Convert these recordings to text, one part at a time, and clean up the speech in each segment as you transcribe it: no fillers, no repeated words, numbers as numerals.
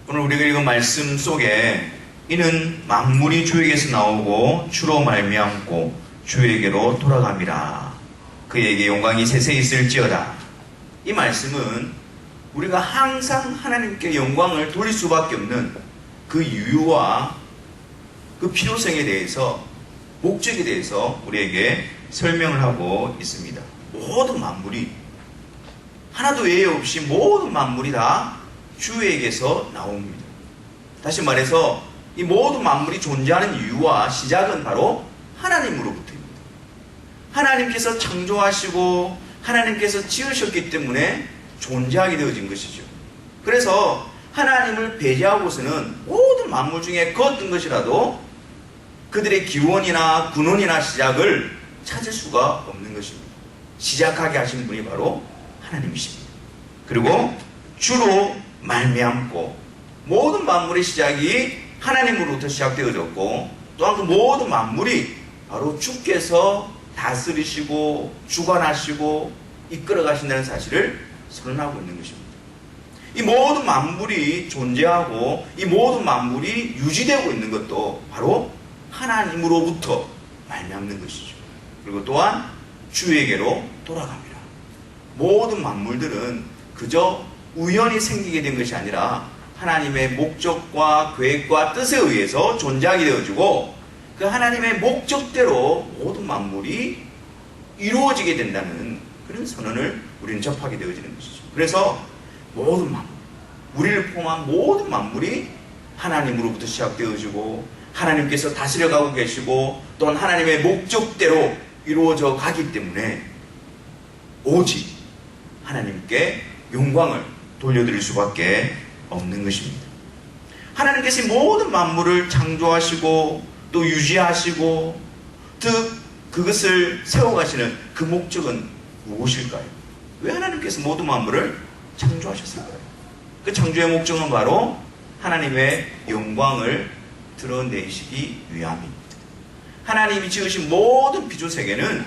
오늘 우리가 읽은 말씀 속에 이는 만물이 주에게서 나오고 주로 말미암고 주에게로 돌아갑니다. 그에게 영광이 세세 있을지어다. 이 말씀은 우리가 항상 하나님께 영광을 돌릴 수밖에 없는 그 이유와 그 필요성에 대해서, 목적에 대해서 우리에게 설명을 하고 있습니다. 모든 만물이, 하나도 예외 없이 모든 만물이 다 주에게서 나옵니다. 다시 말해서 이 모든 만물이 존재하는 이유와 시작은 바로 하나님으로부터입니다. 하나님께서 창조하시고 하나님께서 지으셨기 때문에 존재하게 되어진 것이죠. 그래서 하나님을 배제하고서는 모든 만물 중에 그 어떤 것이라도 그들의 기원이나 근원이나 시작을 찾을 수가 없는 것입니다. 시작하게 하신 분이 바로 하나님이십니다. 그리고 주로 말미암고, 모든 만물의 시작이 하나님으로부터 시작되어졌고, 또한 그 모든 만물이 바로 주께서 다스리시고 주관하시고 이끌어 가신다는 사실을 선언하고 있는 것입니다. 이 모든 만물이 존재하고 이 모든 만물이 유지되고 있는 것도 바로 하나님으로부터 말미암는 것이죠. 그리고 또한 주에게로 돌아갑니다. 모든 만물들은 그저 우연히 생기게 된 것이 아니라 하나님의 목적과 계획과 뜻에 의해서 존재하게 되어지고, 그 하나님의 목적대로 모든 만물이 이루어지게 된다는 그런 선언을 우리는 접하게 되어지는 것이죠. 그래서 모든 만물, 우리를 포함한 모든 만물이 하나님으로부터 시작되어지고 하나님께서 다스려가고 계시고 또한 하나님의 목적대로 이루어져 가기 때문에 오직 하나님께 영광을 돌려드릴 수밖에 없는 것입니다. 하나님께서 모든 만물을 창조하시고 또 유지하시고 즉 그것을 세워가시는 그 목적은 무엇일까요? 왜 하나님께서 모든 만물을 창조하셨을까요? 그 창조의 목적은 바로 하나님의 영광을 드러내시기 위함입니다. 하나님이 지으신 모든 피조세계는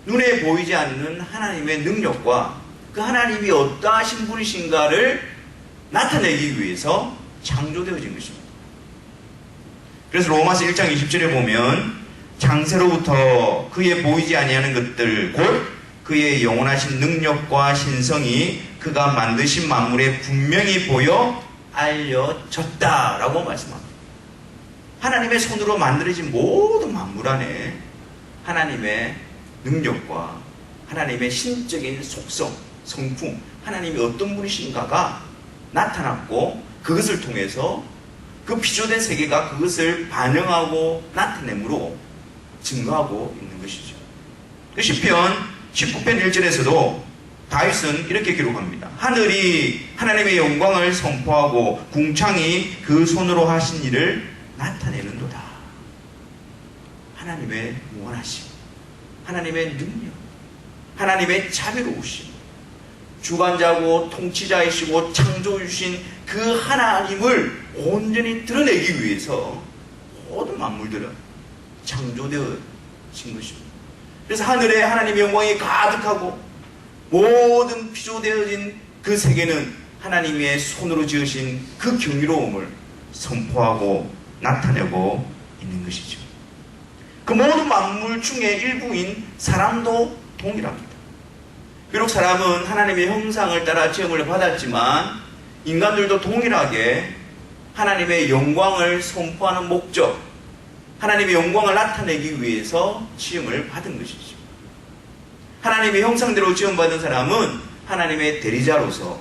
눈에 보이지 않는 하나님의 능력과 그 하나님이 어떠하신 분이신가를 나타내기 위해서 창조되어진 것입니다. 그래서 로마서 1장 20절에 보면 창세로부터 그의 보이지 아니하는 것들 곧 그의 영원하신 능력과 신성이 그가 만드신 만물에 분명히 보여 알려졌다라고 말씀합니다. 하나님의 손으로 만들어진 모든 만물 안에 하나님의 능력과 하나님의 신적인 속성, 성품, 하나님이 어떤 분이신가가 나타났고 그것을 통해서 그 피조된 세계가 그것을 반영하고 나타내므로 증거하고 있는 것이죠. 시편 19편 1절에서도 다윗은 이렇게 기록합니다. 하늘이 하나님의 영광을 선포하고 궁창이 그 손으로 하신 일을 나타내는도다. 하나님의 무한하심, 하나님의 능력, 하나님의 자비로우심, 주관자고 통치자이시고 창조주신 그 하나님을 온전히 드러내기 위해서 모든 만물들은 창조되어진 것입니다. 그래서 하늘에 하나님의 영광이 가득하고 모든 피조되어진 그 세계는 하나님의 손으로 지으신 그 경이로움을 선포하고 나타내고 있는 것이죠. 그 모든 만물 중에 일부인 사람도 동일합니다. 비록 사람은 하나님의 형상을 따라 지음을 받았지만 인간들도 동일하게 하나님의 영광을 선포하는 목적, 하나님의 영광을 나타내기 위해서 지음을 받은 것이죠. 하나님의 형상대로 지음받은 사람은 하나님의 대리자로서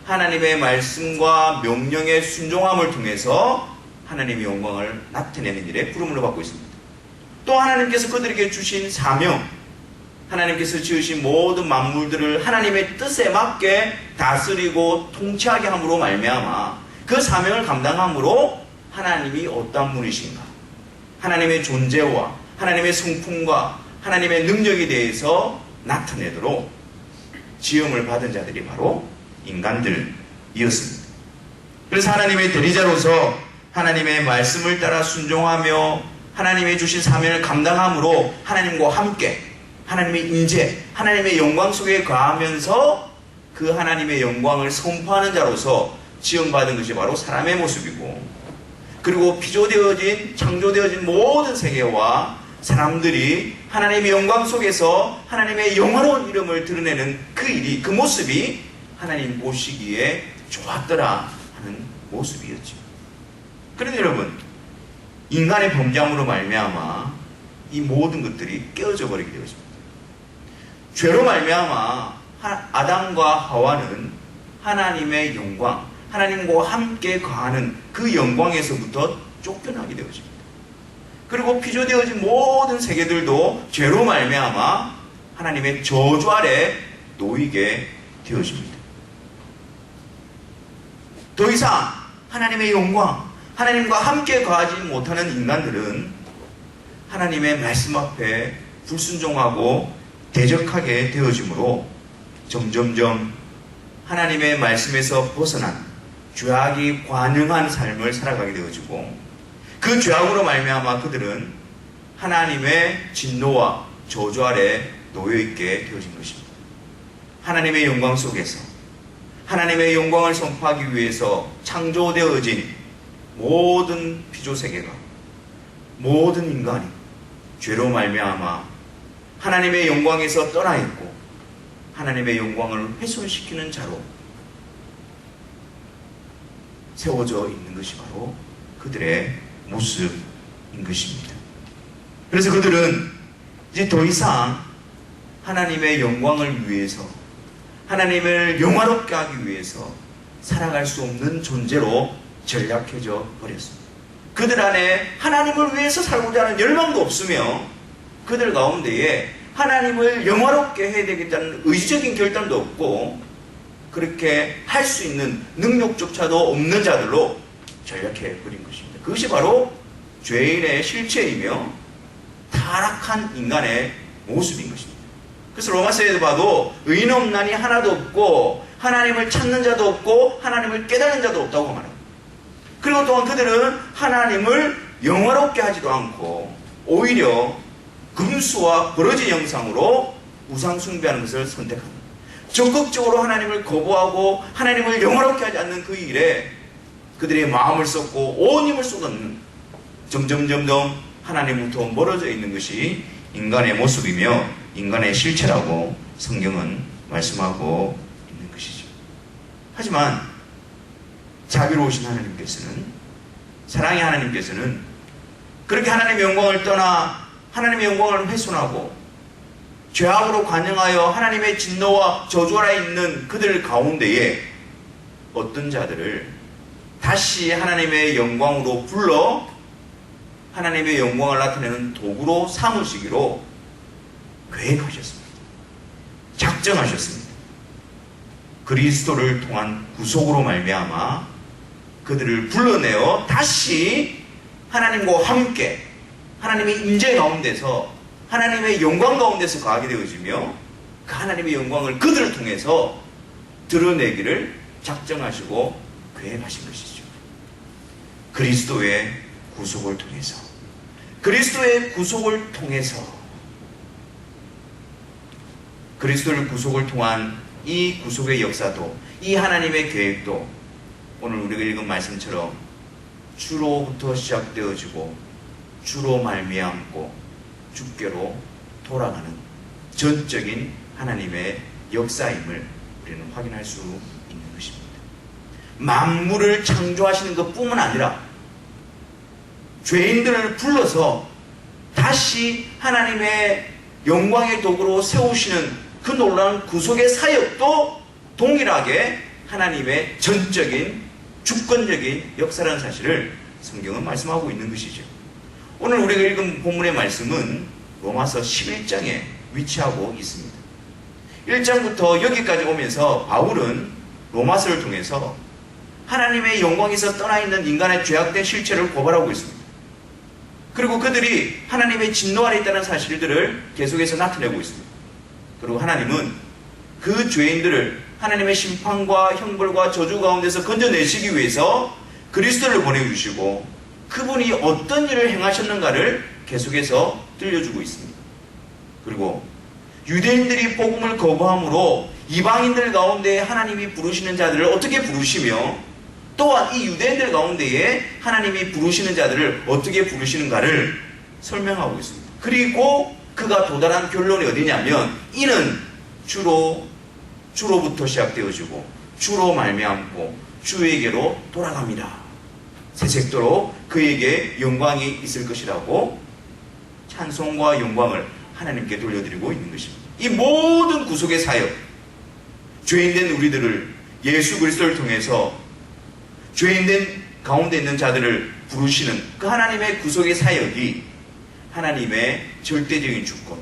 하나님의 말씀과 명령의 순종함을 통해서 하나님의 영광을 나타내는 일에 부름을 받고 있습니다. 또 하나님께서 그들에게 주신 사명, 하나님께서 지으신 모든 만물들을 하나님의 뜻에 맞게 다스리고 통치하게 함으로 말미암아 그 사명을 감당함으로 하나님이 어떤 분이신가, 하나님의 존재와 하나님의 성품과 하나님의 능력에 대해서 나타내도록 지음을 받은 자들이 바로 인간들이었습니다. 그래서 하나님의 대리자로서 하나님의 말씀을 따라 순종하며 하나님의 주신 사명을 감당함으로 하나님과 함께 하나님의 임재, 하나님의 영광 속에 거하면서 그 하나님의 영광을 선포하는 자로서 지음받은 것이 바로 사람의 모습이고, 그리고 피조되어진 창조되어진 모든 세계와 사람들이 하나님의 영광 속에서 하나님의 영화로운 이름을 드러내는 그 일이, 그 모습이 하나님 보시기에 좋았더라 하는 모습이었죠. 그런데 여러분, 인간의 범죄함으로 말미암아 이 모든 것들이 깨어져 버리게 되었습니다. 죄로 말미암아 아담과 하와는 하나님의 영광, 하나님과 함께 거하는 그 영광에서부터 쫓겨나게 되어집니다. 그리고 피조되어진 모든 세계들도 죄로 말미암아 하나님의 저주 아래 놓이게 되어집니다. 더 이상 하나님의 영광, 하나님과 함께 거하지 못하는 인간들은 하나님의 말씀 앞에 불순종하고 대적하게 되어지므로 점점점 하나님의 말씀에서 벗어난 죄악이 관영한 삶을 살아가게 되어지고, 그 죄악으로 말미암아 그들은 하나님의 진노와 저주 아래 놓여있게 되어진 것입니다. 하나님의 영광 속에서 하나님의 영광을 선포하기 위해서 창조되어진 모든 피조세계가, 모든 인간이 죄로 말미암아 하나님의 영광에서 떠나 있고 하나님의 영광을 훼손시키는 자로 세워져 있는 것이 바로 그들의 모습인 것입니다. 그래서 그들은 이제 더 이상 하나님의 영광을 위해서, 하나님을 영화롭게 하기 위해서 살아갈 수 없는 존재로 전락해져 버렸습니다. 그들 안에 하나님을 위해서 살고자 하는 열망도 없으며, 그들 가운데에 하나님을 영화롭게 해야 되겠다는 의지적인 결단도 없고, 그렇게 할 수 있는 능력조차도 없는 자들로 전락해 버린 것입니다. 그것이 바로 죄인의 실체이며 타락한 인간의 모습인 것입니다. 그래서 로마서에도 봐도 의인 없나니 하나도 없고 하나님을 찾는 자도 없고 하나님을 깨닫는 자도 없다고 말합니다. 그리고 또한 그들은 하나님을 영화롭게 하지도 않고 오히려 금수와 버러진 형상으로 우상 숭배하는 것을 선택합니다. 적극적으로 하나님을 거부하고 하나님을 영화롭게 하지 않는 그 일에 그들의 마음을 쏟고 온 힘을 쏟았는, 점점 하나님부터 멀어져 있는 것이 인간의 모습이며 인간의 실체라고 성경은 말씀하고 있는 것이죠. 하지만 자비로우신 하나님께서는, 사랑의 하나님께서는 그렇게 하나님의 영광을 떠나 하나님의 영광을 훼손하고 죄악으로 관영하여 하나님의 진노와 저주 아래 있는 그들 가운데에 어떤 자들을 다시 하나님의 영광으로 불러 하나님의 영광을 나타내는 도구로 삼으시기로 계획하셨습니다. 작정하셨습니다. 그리스도를 통한 구속으로 말미암아 그들을 불러내어 다시 하나님과 함께 하나님의 임재 가운데서 하나님의 영광 가운데서 거하게 되어지며 그 하나님의 영광을 그들을 통해서 드러내기를 작정하시고 계획하신 것이죠. 그리스도의 구속을 통해서, 그리스도의 구속을 통해서, 그리스도의 구속을 통한 이 구속의 역사도, 이 하나님의 계획도 오늘 우리가 읽은 말씀처럼 주로부터 시작되어지고 주로 말미암고 주께로 돌아가는 전적인 하나님의 역사임을 우리는 확인할 수 있는 것입니다. 만물을 창조하시는 것뿐만 아니라 죄인들을 불러서 다시 하나님의 영광의 도구로 세우시는 그 놀라운 구속의 사역도 동일하게 하나님의 전적인 주권적인 역사라는 사실을 성경은 말씀하고 있는 것이죠. 오늘 우리가 읽은 본문의 말씀은 로마서 11장에 위치하고 있습니다. 1장부터 여기까지 오면서 바울은 로마서를 통해서 하나님의 영광에서 떠나 있는 인간의 죄악된 실체를 고발하고 있습니다. 그리고 그들이 하나님의 진노 아래 있다는 사실들을 계속해서 나타내고 있습니다. 그리고 하나님은 그 죄인들을 하나님의 심판과 형벌과 저주 가운데서 건져내시기 위해서 그리스도를 보내주시고 그분이 어떤 일을 행하셨는가를 계속해서 들려주고 있습니다. 그리고 유대인들이 복음을 거부함으로 이방인들 가운데 하나님이 부르시는 자들을 어떻게 부르시며 또한 이 유대인들 가운데에 하나님이 부르시는 자들을 어떻게 부르시는가를 설명하고 있습니다. 그리고 그가 도달한 결론이 어디냐면 이는 주로부터 시작되어지고 주로 말미암고 주에게로 돌아갑니다. 새색도록 그에게 영광이 있을 것이라고 찬송과 영광을 하나님께 돌려드리고 있는 것입니다. 이 모든 구속의 사역, 죄인된 우리들을 예수 그리스도를 통해서 죄인된 가운데 있는 자들을 부르시는 그 하나님의 구속의 사역이 하나님의 절대적인 주권,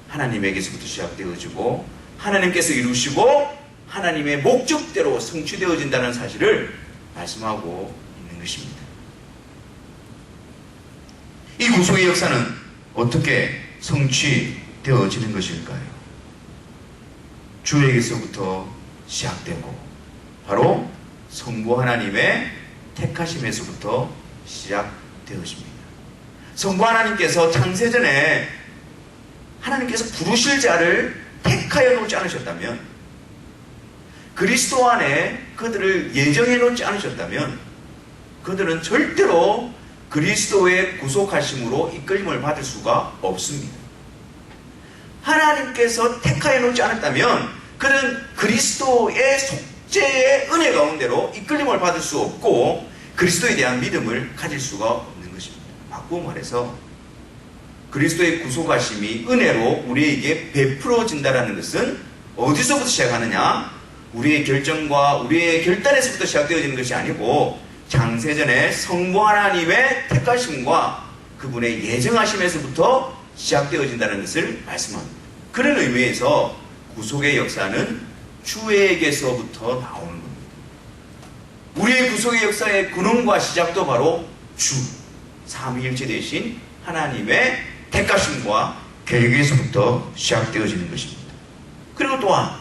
하나님에게서부터 시작되어지고 하나님께서 이루시고 하나님의 목적대로 성취되어진다는 사실을 말씀하고 있는 것입니다. 이 구속의 역사는 어떻게 성취되어지는 것일까요? 주에게서부터 시작되고 바로 성부 하나님의 택하심에서부터 시작되어집니다. 성부 하나님께서 창세전에 하나님께서 부르실 자를 택하여 놓지 않으셨다면, 그리스도 안에 그들을 예정해 놓지 않으셨다면 그들은 절대로 그리스도의 구속하심으로 이끌림을 받을 수가 없습니다. 하나님께서 택하여 놓지 않았다면 그는 그리스도의 속죄의 은혜 가운데로 이끌림을 받을 수 없고 그리스도에 대한 믿음을 가질 수가 없는 것입니다. 바꾸어 말해서 그리스도의 구속하심이 은혜로 우리에게 베풀어진다는 것은 어디서부터 시작하느냐? 우리의 결정과 우리의 결단에서부터 시작되어지는 것이 아니고 창세전에 성부 하나님의 택하심과 그분의 예정하심에서부터 시작되어진다는 것을 말씀합니다. 그런 의미에서 구속의 역사는 주에게서부터 나오는 겁니다. 우리의 구속의 역사의 근원과 시작도 바로 주, 삼위일체 되신 하나님의 택하심과 계획에서부터 시작되어지는 것입니다. 그리고 또한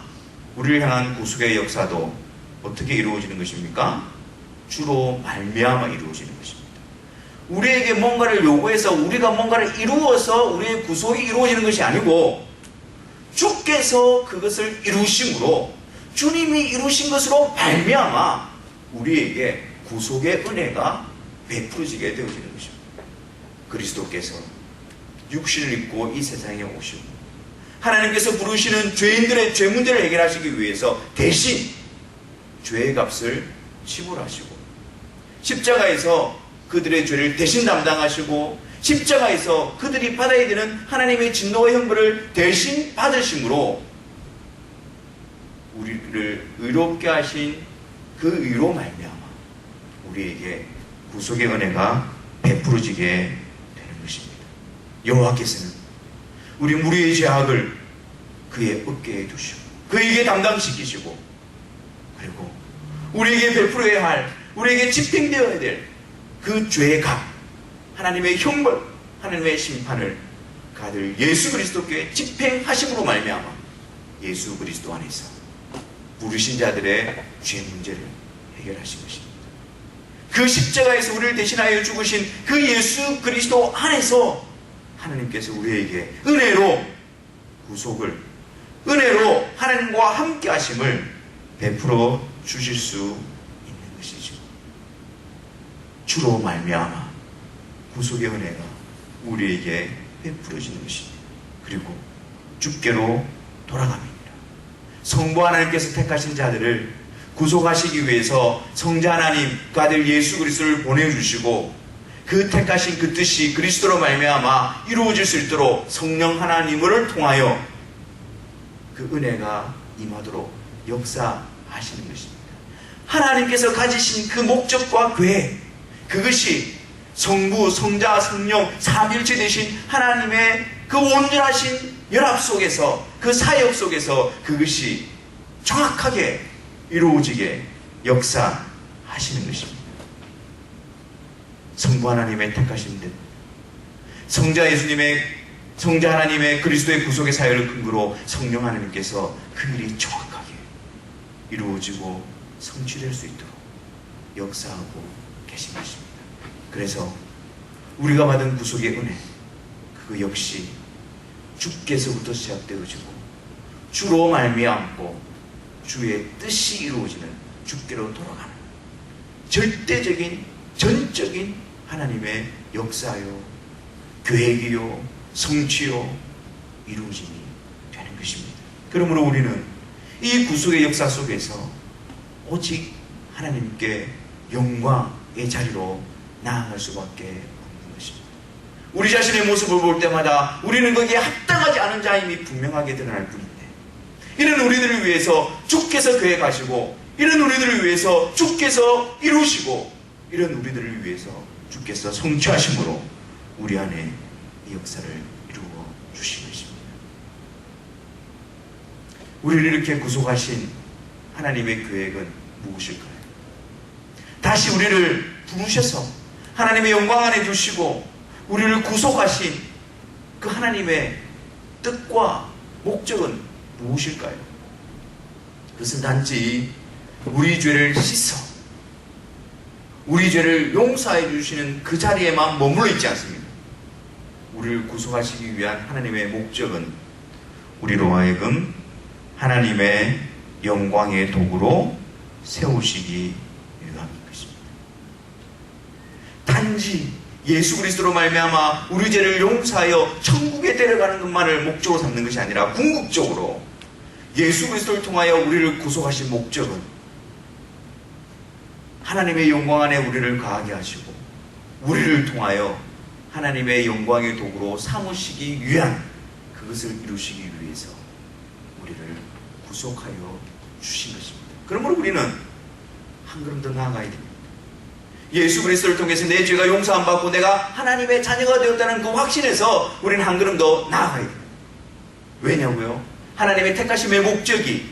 우리를 향한 구속의 역사도 어떻게 이루어지는 것입니까? 주로 말미암아 이루어지는 것입니다. 우리에게 뭔가를 요구해서 우리가 뭔가를 이루어서 우리의 구속이 이루어지는 것이 아니고 주께서 그것을 이루심으로 주님이 이루신 것으로 말미암아 우리에게 구속의 은혜가 베풀어지게 되어지는 것입니다. 그리스도께서 육신을 입고 이 세상에 오시고 하나님께서 부르시는 죄인들의 죄 문제를 해결하시기 위해서 대신 죄의 값을 지불하시고 십자가에서 그들의 죄를 대신 담당하시고 십자가에서 그들이 받아야 되는 하나님의 진노와 형벌을 대신 받으심으로 우리를 의롭게 하신 그 의로 말미암아 우리에게 구속의 은혜가 베풀어지게 되는 것입니다. 여호와께서는 우리 무리의 죄악을 그의 어깨에 두시고 그에게 담당시키시고 그리고 우리에게 베풀어야 할 우리에게 집행되어야 될 그 죄의 값, 하나님의 형벌, 하나님의 심판을 그 아들 예수 그리스도께 집행하심으로 말미암아 예수 그리스도 안에서 부르신 자들의 죄 문제를 해결하신 것입니다. 그 십자가에서 우리를 대신하여 죽으신 그 예수 그리스도 안에서 하나님께서 우리에게 은혜로 구속을, 은혜로 하나님과 함께 하심을 베풀어 주실 수 있는 것이죠. 주로 말미암아 구속의 은혜가 우리에게 베풀어지는 것입니다. 그리고 주께로 돌아갑니다. 성부 하나님께서 택하신 자들을 구속하시기 위해서 성자 하나님 그 아들 예수 그리스도를 보내주시고 그 택하신 그 뜻이 그리스도로 말미암아 이루어질 수 있도록 성령 하나님을 통하여 그 은혜가 임하도록 역사하시는 것입니다. 하나님께서 가지신 그 목적과 계획, 그것이 성부, 성자, 성령, 삼위일체 되신 하나님의 그 온전하신 연합 속에서 그 사역 속에서 그것이 정확하게 이루어지게 역사하시는 것입니다. 성부 하나님의 택하신 듯 성자 예수님의 성자 하나님의 그리스도의 구속의 사역을 근거로 성령 하나님께서 그 일이 정확하게 이루어지고 성취될 수 있도록 역사하고 계신 것입니다. 그래서 우리가 받은 구속의 은혜 그거 역시 주께서부터 시작되어지고 주로 말미암고 주의 뜻이 이루어지는 주께로 돌아가는 절대적인 전적인 하나님의 역사요, 계획이요, 성취요, 이루어짐이 되는 것입니다. 그러므로 우리는 이 구속의 역사 속에서 오직 하나님께 영광의 자리로 나아갈 수밖에 없는 것입니다. 우리 자신의 모습을 볼 때마다 우리는 거기에 합당하지 않은 자임이 분명하게 드러날 뿐인데, 이런 우리들을 위해서 주께서 계획하시고, 이런 우리들을 위해서 주께서 이루시고, 이런 우리들을 위해서 주께서 성취하심으로 우리 안에 이 역사를 이루어 주신 것입니다. 우리를 이렇게 구속하신 하나님의 계획은 무엇일까요? 다시 우리를 부르셔서 하나님의 영광 안에 두시고 우리를 구속하신 그 하나님의 뜻과 목적은 무엇일까요? 그것은 단지 우리 죄를 씻어 우리 죄를 용서해 주시는 그 자리에만 머물러 있지 않습니다. 우리를 구속하시기 위한 하나님의 목적은 우리로 하여금 하나님의 영광의 도구로 세우시기 위함인 것입니다. 단지 예수 그리스도로 말미암아 우리 죄를 용서하여 천국에 데려가는 것만을 목적으로 삼는 것이 아니라 궁극적으로 예수 그리스도를 통하여 우리를 구속하신 목적은 하나님의 영광 안에 우리를 거하게 하시고 우리를 통하여 하나님의 영광의 도구로 삼으시기 위한 그것을 이루시기 위해서 우리를 구속하여 주신 것입니다. 그러므로 우리는 한 걸음 더 나아가야 됩니다. 예수 그리스도를 통해서 내 죄가 용서 안 받고 내가 하나님의 자녀가 되었다는 그 확신에서 우리는 한 걸음 더 나아가야 됩니다. 왜냐고요? 하나님의 택하심의 목적이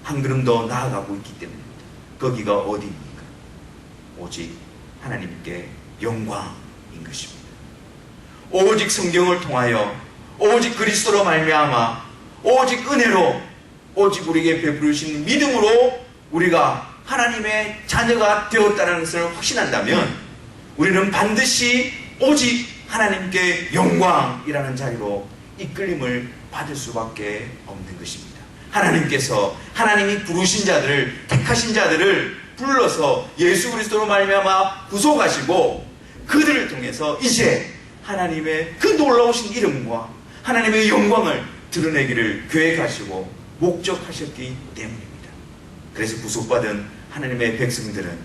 한 걸음 더 나아가고 있기 때문입니다. 거기가 어디입니까? 오직 하나님께 영광인 것입니다. 오직 성경을 통하여 오직 그리스도로 말미암아 오직 은혜로 오직 우리에게 베푸신 믿음으로 우리가 하나님의 자녀가 되었다는 것을 확신한다면 우리는 반드시 오직 하나님께 영광이라는 자리로 이끌림을 받을 수밖에 없는 것입니다. 하나님께서 하나님이 부르신 자들을 택하신 자들을 불러서 예수 그리스도로 말미암아 구속하시고 그들을 통해서 이제 하나님의 그 놀라우신 이름과 하나님의 영광을 드러내기를 계획하시고 목적하셨기 때문입니다. 그래서 구속받은 하나님의 백성들은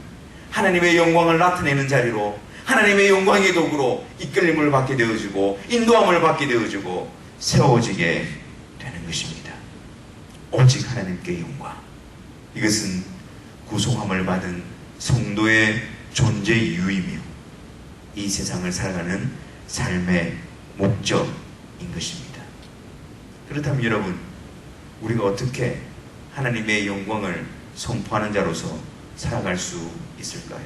하나님의 영광을 나타내는 자리로 하나님의 영광의 도구로 이끌림을 받게 되어지고 인도함을 받게 되어지고 세워지게 되는 것입니다. 오직 하나님께 영광. 이것은 구속함을 받은 성도의 존재 이유이며 이 세상을 살아가는 삶의 목적인 것입니다. 그렇다면 여러분, 우리가 어떻게 하나님의 영광을 선포하는 자로서 살아갈 수 있을까요?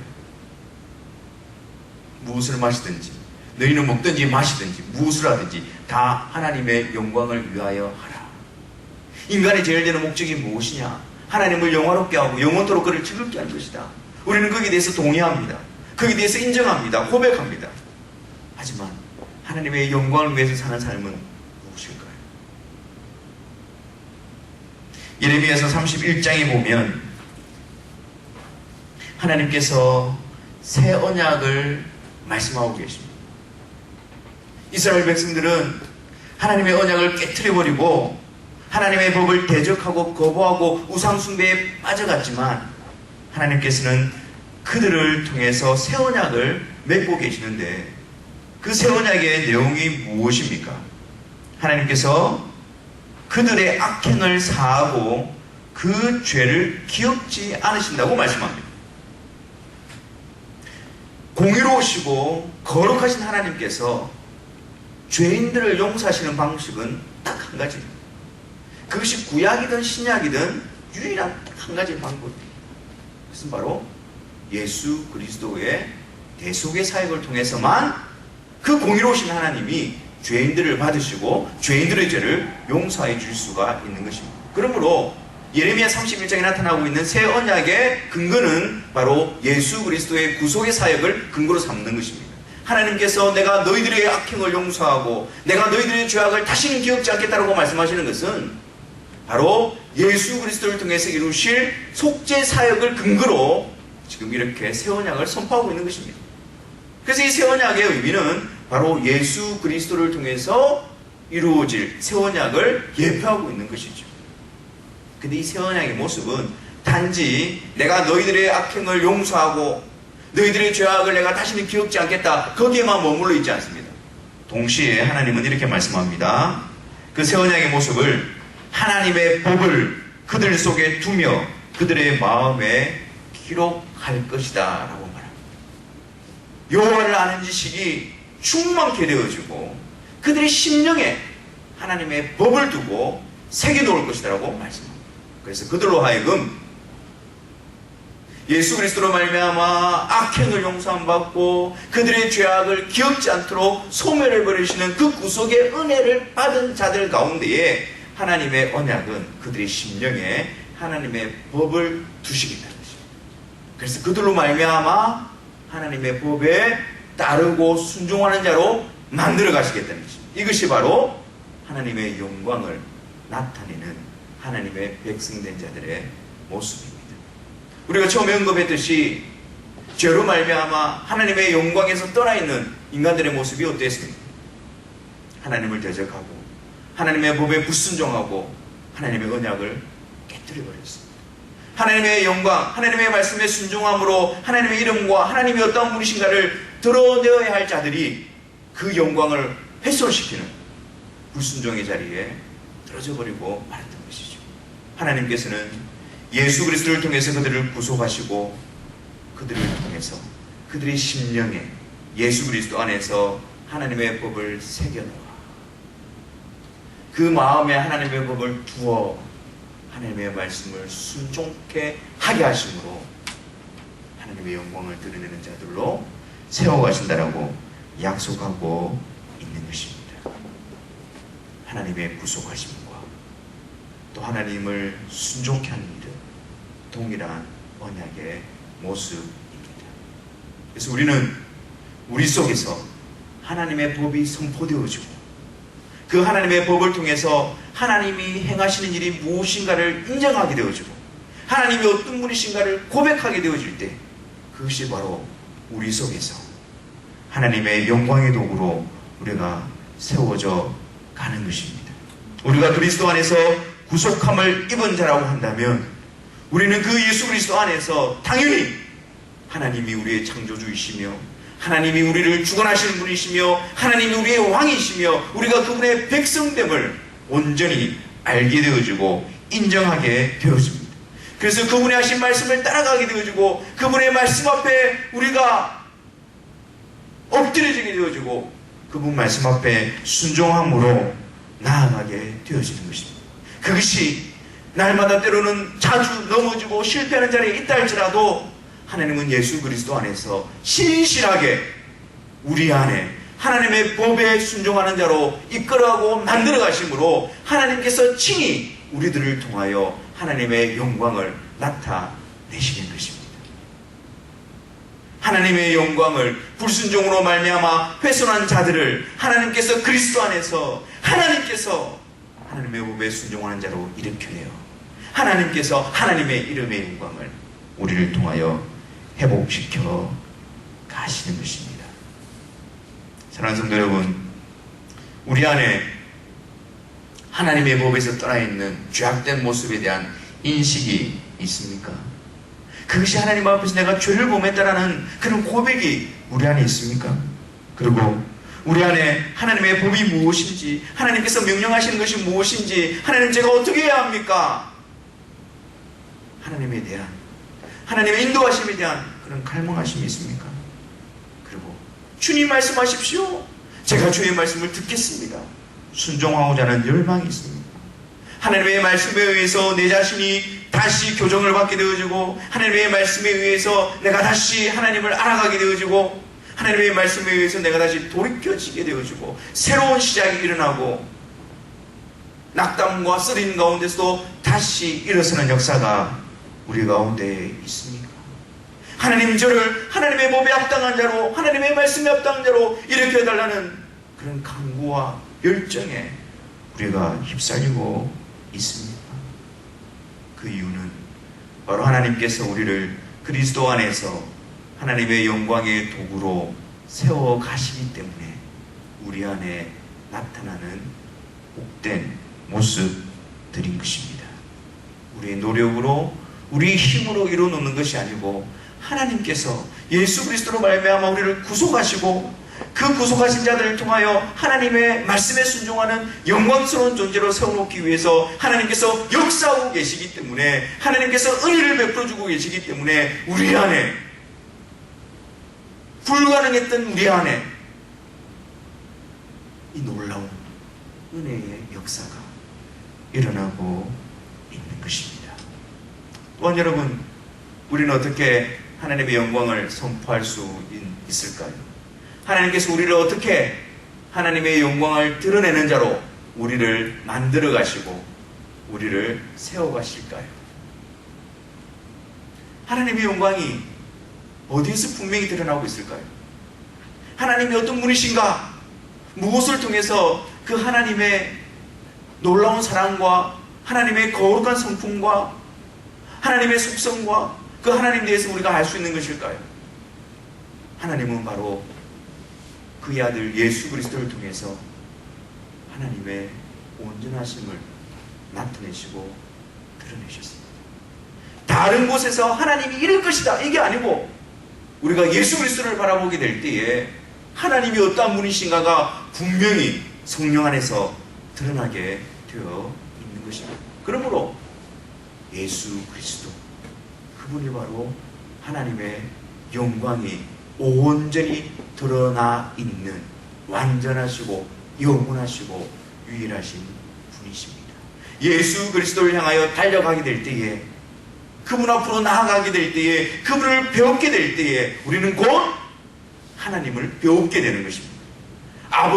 무엇을 마시든지 너희는 먹든지 마시든지 무엇을 하든지 다 하나님의 영광을 위하여 하라. 인간의 제일 되는 목적이 무엇이냐? 하나님을 영화롭게 하고 영원토록 그를 즐겁게 하는 것이다. 우리는 거기에 대해서 동의합니다. 거기에 대해서 인정합니다. 고백합니다. 하지만 하나님의 영광을 위해서 사는 삶은 무엇일까요? 예레미야서 31장에 보면 하나님께서 새 언약을 말씀하고 계십니다. 이스라엘 백성들은 하나님의 언약을 깨트려버리고 하나님의 법을 대적하고 거부하고 우상숭배에 빠져갔지만 하나님께서는 그들을 통해서 새 언약을 맺고 계시는데 그 새 언약의 내용이 무엇입니까? 하나님께서 그들의 악행을 사하고 그 죄를 기억지 않으신다고 말씀합니다. 공의로우시고 거룩하신 하나님께서 죄인들을 용서하시는 방식은 딱 한 가지입니다. 그것이 구약이든 신약이든 유일한 딱 한 가지 방법입니다. 그것은 바로 예수 그리스도의 대속의 사역을 통해서만 그 공의로우신 하나님이 죄인들을 받으시고 죄인들의 죄를 용서해 줄 수가 있는 것입니다. 그러므로 예레미야 31장에 나타나고 있는 새 언약의 근거는 바로 예수 그리스도의 구속의 사역을 근거로 삼는 것입니다. 하나님께서 내가 너희들의 악행을 용서하고 내가 너희들의 죄악을 다시는 기억지 않겠다라고 말씀하시는 것은 바로 예수 그리스도를 통해서 이루실 속죄 사역을 근거로 지금 이렇게 새 언약을 선포하고 있는 것입니다. 그래서 이 새 언약의 의미는 바로 예수 그리스도를 통해서 이루어질 새 언약을 예표하고 있는 것이죠. 근데 이 새 언약의 모습은 단지 내가 너희들의 악행을 용서하고 너희들의 죄악을 내가 다시는 기억지 않겠다, 거기에만 머물러 있지 않습니다. 동시에 하나님은 이렇게 말씀합니다. 그 새 언약의 모습을 하나님의 법을 그들 속에 두며 그들의 마음에 기록할 것이다 라고 말합니다. 여호와를 아는 지식이 충만케 되어지고 그들의 심령에 하나님의 법을 두고 새겨놓을 것이다 라고 말씀합니다. 그래서 그들로 하여금 예수 그리스도로 말미암아 악행을 용서받고 그들의 죄악을 기억지 않도록 소멸을 버리시는 그 구속의 은혜를 받은 자들 가운데에 하나님의 언약은 그들의 심령에 하나님의 법을 두시겠다는 것입니다. 그래서 그들로 말미암아 하나님의 법에 따르고 순종하는 자로 만들어 가시겠다는 것입니다. 이것이 바로 하나님의 영광을 나타내는 하나님의 백성된 자들의 모습입니다. 우리가 처음에 언급했듯이 죄로 말미암아 하나님의 영광에서 떠나 있는 인간들의 모습이 어땠습니까? 하나님을 대적하고 하나님의 법에 불순종하고 하나님의 언약을 깨뜨려 버렸습니다. 하나님의 영광, 하나님의 말씀에 순종함으로 하나님의 이름과 하나님이 어떤 분이신가를 드러내어야 할 자들이 그 영광을 훼손시키는 불순종의 자리에 떨어져 버리고 말았던 것이죠. 하나님께서는 예수 그리스도를 통해서 그들을 구속하시고 그들을 통해서 그들의 심령에 예수 그리스도 안에서 하나님의 법을 새겨놓아 그 마음에 하나님의 법을 두어 하나님의 말씀을 순종케 하게 하심으로 하나님의 영광을 드러내는 자들로 세워가신다라고 약속하고 있는 것입니다. 하나님의 구속하심과 또 하나님을 순종케 하는 일은 동일한 언약의 모습입니다. 그래서 우리는 우리 속에서 하나님의 법이 선포되어지고 그 하나님의 법을 통해서 하나님이 행하시는 일이 무엇인가를 인정하게 되어지고 하나님이 어떤 분이신가를 고백하게 되어질 때 그것이 바로 우리 속에서 하나님의 영광의 도구로 우리가 세워져 가는 것입니다. 우리가 그리스도 안에서 구속함을 입은 자라고 한다면 우리는 그 예수 그리스도 안에서 당연히 하나님이 우리의 창조주이시며 하나님이 우리를 주관하시는 분이시며 하나님이 우리의 왕이시며 우리가 그분의 백성됨을 온전히 알게 되어지고 인정하게 되어집니다. 그래서 그분의 하신 말씀을 따라가게 되어지고 그분의 말씀 앞에 우리가 엎드려지게 되어지고 그분 말씀 앞에 순종함으로 나아가게 되어지는 것입니다. 그것이 날마다 때로는 자주 넘어지고 실패하는 자리에 있다 할지라도 하나님은 예수 그리스도 안에서 신실하게 우리 안에 하나님의 법에 순종하는 자로 이끌어가고 만들어 가심으로 하나님께서 친히 우리들을 통하여 하나님의 영광을 나타내시는 것입니다. 하나님의 영광을 불순종으로 말미암아 훼손한 자들을 하나님께서 그리스도 안에서 하나님의 법에 순종하는 자로 일으켜내어 하나님께서 하나님의 이름의 영광을 우리를 통하여 회복시켜 가시는 것입니다. 사랑하는 성도 여러분, 우리 안에 하나님의 법에서 떠나 있는 죄악된 모습에 대한 인식이 있습니까? 그것이 하나님 앞에서 내가 죄를 범했다라는 그런 고백이 우리 안에 있습니까? 그리고 우리 안에 하나님의 법이 무엇인지, 하나님께서 명령하시는 것이 무엇인지, 하나님 제가 어떻게 해야 합니까? 하나님에 대한, 하나님의 인도하심에 대한 그런 갈망하심이 있습니까? 그리고 주님 말씀하십시오. 제가 주의 말씀을 듣겠습니다. 순종하고자 하는 열망이 있습니다. 하나님의 말씀에 의해서 내 자신이 다시 교정을 받게 되어지고 하나님의 말씀에 의해서 내가 다시 하나님을 알아가게 되어지고 하나님의 말씀에 의해서 내가 다시 돌이켜지게 되어지고 새로운 시작이 일어나고 낙담과 쓰림 가운데서도 다시 일어서는 역사가 우리 가운데 있습니까? 하나님 저를 하나님의 법에 합당한 자로 하나님의 말씀에 합당한 자로 일으켜달라는 그런 간구와 열정에 우리가 휩쓸리고 있습니다. 그 이유는 바로 하나님께서 우리를 그리스도 안에서 하나님의 영광의 도구로 세워 가시기 때문에 우리 안에 나타나는 복된 모습들인 것입니다. 우리의 노력으로, 우리의 힘으로 이루어놓는 것이 아니고 하나님께서 예수 그리스도로 말미암아 우리를 구속하시고 그 구속하신 자들을 통하여 하나님의 말씀에 순종하는 영광스러운 존재로 세워놓기 위해서 하나님께서 역사하고 계시기 때문에, 하나님께서 은혜를 베풀어주고 계시기 때문에 우리 안에, 불가능했던 우리 안에 이 놀라운 은혜의 역사가 일어나고 있는 것입니다. 또한 여러분, 우리는 어떻게 하나님의 영광을 선포할 수 있을까요? 하나님께서 우리를 어떻게 하나님의 영광을 드러내는 자로 우리를 만들어 가시고 우리를 세워 가실까요? 하나님의 영광이 어디에서 분명히 드러나고 있을까요? 하나님이 어떤 분이신가? 무엇을 통해서 그 하나님의 놀라운 사랑과 하나님의 거룩한 성품과 하나님의 속성과 그 하나님에 대해서 우리가 알 수 있는 것일까요? 하나님은 바로 그의 아들 예수 그리스도를 통해서 하나님의 온전하심을 나타내시고 드러내셨습니다. 다른 곳에서 하나님이 이럴 것이다 이게 아니고, 우리가 예수 그리스도를 바라보게 될 때에 하나님이 어떠한 분이신가가 분명히 성령 안에서 드러나게 되어 있는 것입니다. 그러므로 예수 그리스도, 그분이 바로 하나님의 영광이 온전히 드러나 있는 완전하시고 영원하시고 유일하신 분이십니다. 예수 그리스도를 향하여 달려가게 될 때에, 그분 앞으로 나아가게 될 때에, 그분을 배우게 될 때에 우리는 곧 하나님을 배우게 되는 것입니다.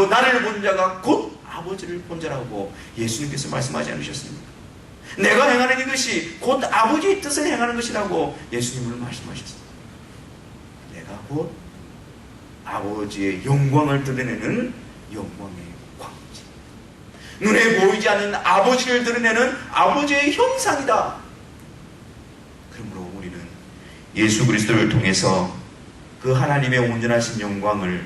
나를 본 자가 곧 아버지를 본 자라고 예수님께서 말씀하지 않으셨습니까? 내가 행하는 이것이 곧 아버지의 뜻을 행하는 것이라고 예수님은 말씀하셨습니다. 내가 곧 아버지의 영광을 드러내는 영광의 광채, 눈에 보이지 않는 아버지를 드러내는 아버지의 형상이다. 그러므로 우리는 예수 그리스도를 통해서 그 하나님의 온전하신 영광을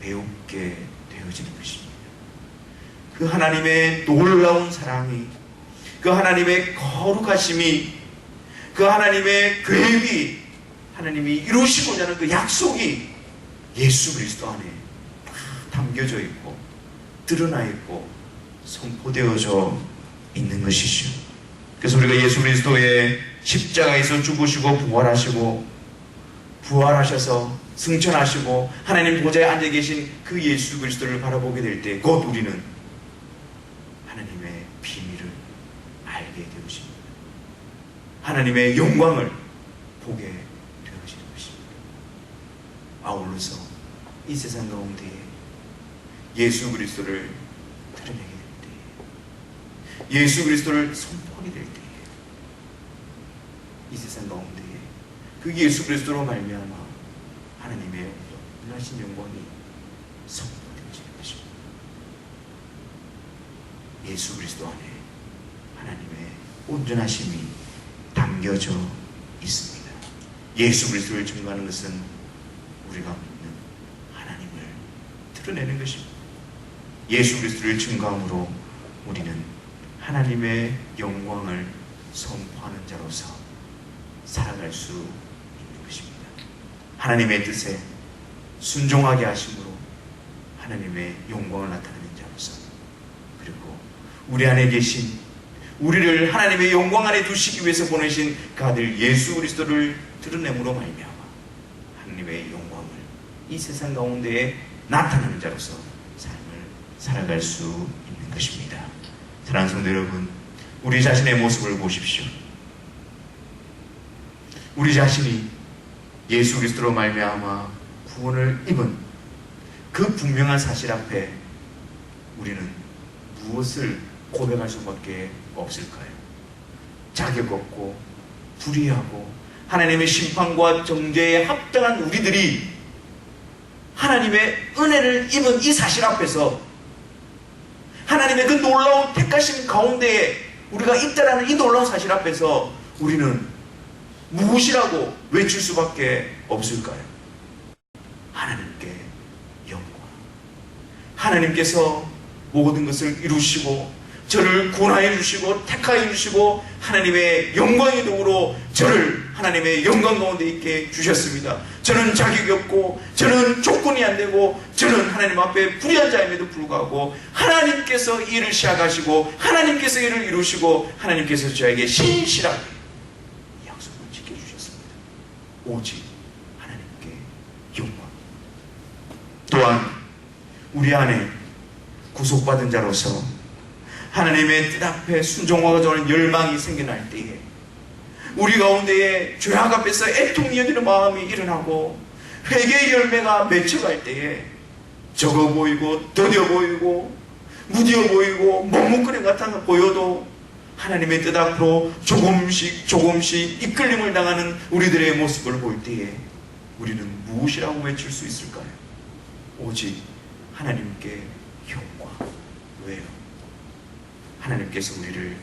배우게 되어지는 것입니다. 그 하나님의 놀라운 사랑이, 그 하나님의 거룩하심이, 그 하나님의 계획이, 하나님이 이루시고자 하는 그 약속이 예수 그리스도 안에 다 담겨져 있고 드러나 있고 선포되어져 있는 것이죠. 그래서 우리가 예수 그리스도의 십자가에서 죽으시고 부활하셔서 승천하시고 하나님 보좌에 앉아 계신 그 예수 그리스도를 바라보게 될 때 곧 우리는 하나님의 비밀을 알게 되어집니다. 하나님의 영광을 보게 되어지는 것입니다. 아울러서 이 세상 가운데에 예수 그리스도를 드러내게 될 때에, 예수 그리스도를 선포하게 될 때에, 이 세상 가운데에 그 예수 그리스도로 말미암아 하나님의 온전하신 영광이 선포되어지는 것입니다. 예수 그리스도 안에 하나님의 온전하심이 담겨져 있습니다. 예수 그리스도를 증거하는 것은 우리가 믿는 하나님을 드러내는 것입니다. 예수 그리스도를 증거함으로 우리는 하나님의 영광을 선포하는 자로서 살아갈 수 있는 것입니다. 하나님의 뜻에 순종하게 하심으로 하나님의 영광을 나타내는 자로서, 그리고 우리 안에 계신, 우리를 하나님의 영광 안에 두시기 위해서 보내신 그 아들 예수 그리스도를 드러냄으로 말미암아 하나님의 영광을 이 세상 가운데에 나타내는 자로서 삶을 살아갈 수 있는 것입니다. 사랑하는 성도 여러분, 우리 자신의 모습을 보십시오. 우리 자신이 예수 그리스도로 말미암아 구원을 입은 그 분명한 사실 앞에 우리는 무엇을 고백할 수밖에 없을까요? 자격 없고 불의하고 하나님의 심판과 정죄에 합당한 우리들이 하나님의 은혜를 입은 이 사실 앞에서, 하나님의 그 놀라운 택하심 가운데에 우리가 있다라는 이 놀라운 사실 앞에서 우리는 무엇이라고 외칠 수밖에 없을까요? 하나님께 영광. 하나님께서 모든 것을 이루시고 저를 구원하여 주시고 택하여 주시고 하나님의 영광의 도구로 저를 하나님의 영광 가운데 있게 주셨습니다. 저는 자격이 없고 저는 조건이 안 되고 저는 하나님 앞에 불의한 자임에도 불구하고 하나님께서 일을 시작하시고 하나님께서 일을 이루시고 하나님께서 저에게 신실하게 약속을 지켜주셨습니다. 오직 하나님께 영광. 또한 우리 안에 구속받은 자로서 하나님의 뜻 앞에 순종하고자 하는 열망이 생겨날 때에 우리 가운데에 죄악 앞에서 애통이 여기는 마음이 일어나고 회개의 열매가 맺혀갈 때에 적어 보이고 더뎌 보이고 무디어 보이고 먹먹거림 같아 보여도 하나님의 뜻 앞으로 조금씩 이끌림을 당하는 우리들의 모습을 볼 때에 우리는 무엇이라고 외칠 수 있을까요? 오직 하나님께 영광. 왜요? 하나님께서 우리를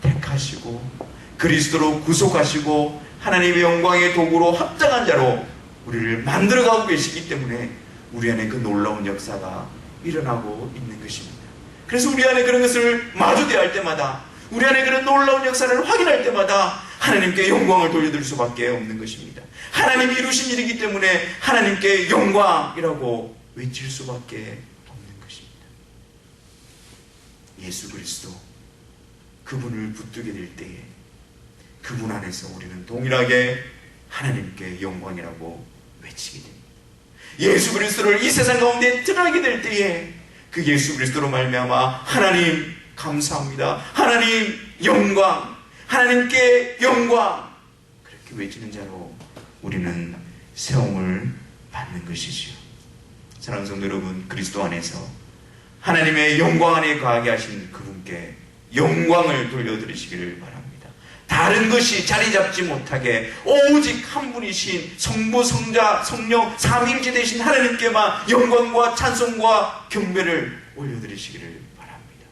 택하시고 그리스도로 구속하시고 하나님의 영광의 도구로 합당한 자로 우리를 만들어가고 계시기 때문에 우리 안에 그 놀라운 역사가 일어나고 있는 것입니다. 그래서 우리 안에 그런 것을 마주대할 때마다 우리 안에 그런 놀라운 역사를 확인할 때마다 하나님께 영광을 돌려드릴 수밖에 없는 것입니다. 하나님이 이루신 일이기 때문에 하나님께 영광이라고 외칠 수밖에 없는 것입니다. 예수 그리스도 그분을 붙들게 될 때에 그분 안에서 우리는 동일하게 하나님께 영광이라고 외치게 됩니다. 예수 그리스도를 이 세상 가운데 드러나게 될 때에 그 예수 그리스도로 말미암아 하나님 감사합니다. 하나님 영광. 하나님께 영광. 그렇게 외치는 자로 우리는 세움을 받는 것이지요. 사랑하는 성도 여러분, 그리스도 안에서 하나님의 영광 안에 거하게 하신 그분께 영광을 돌려드리시기를 바랍니다. 다른 것이 자리 잡지 못하게 오직 한 분이신 성부, 성자, 성령, 삼위일체 되신 하나님께만 영광과 찬송과 경배를 올려드리시기를 바랍니다.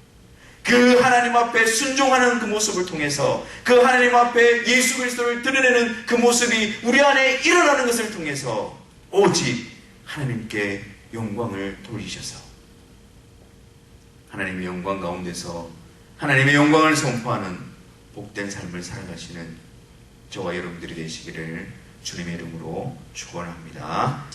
그 하나님 앞에 순종하는 그 모습을 통해서 그 하나님 앞에 예수 그리스도를 드러내는 그 모습이 우리 안에 일어나는 것을 통해서 오직 하나님께 영광을 돌리셔서 하나님의 영광 가운데서 하나님의 영광을 선포하는 복된 삶을 살아가시는 저와 여러분들이 되시기를 주님의 이름으로 축원합니다.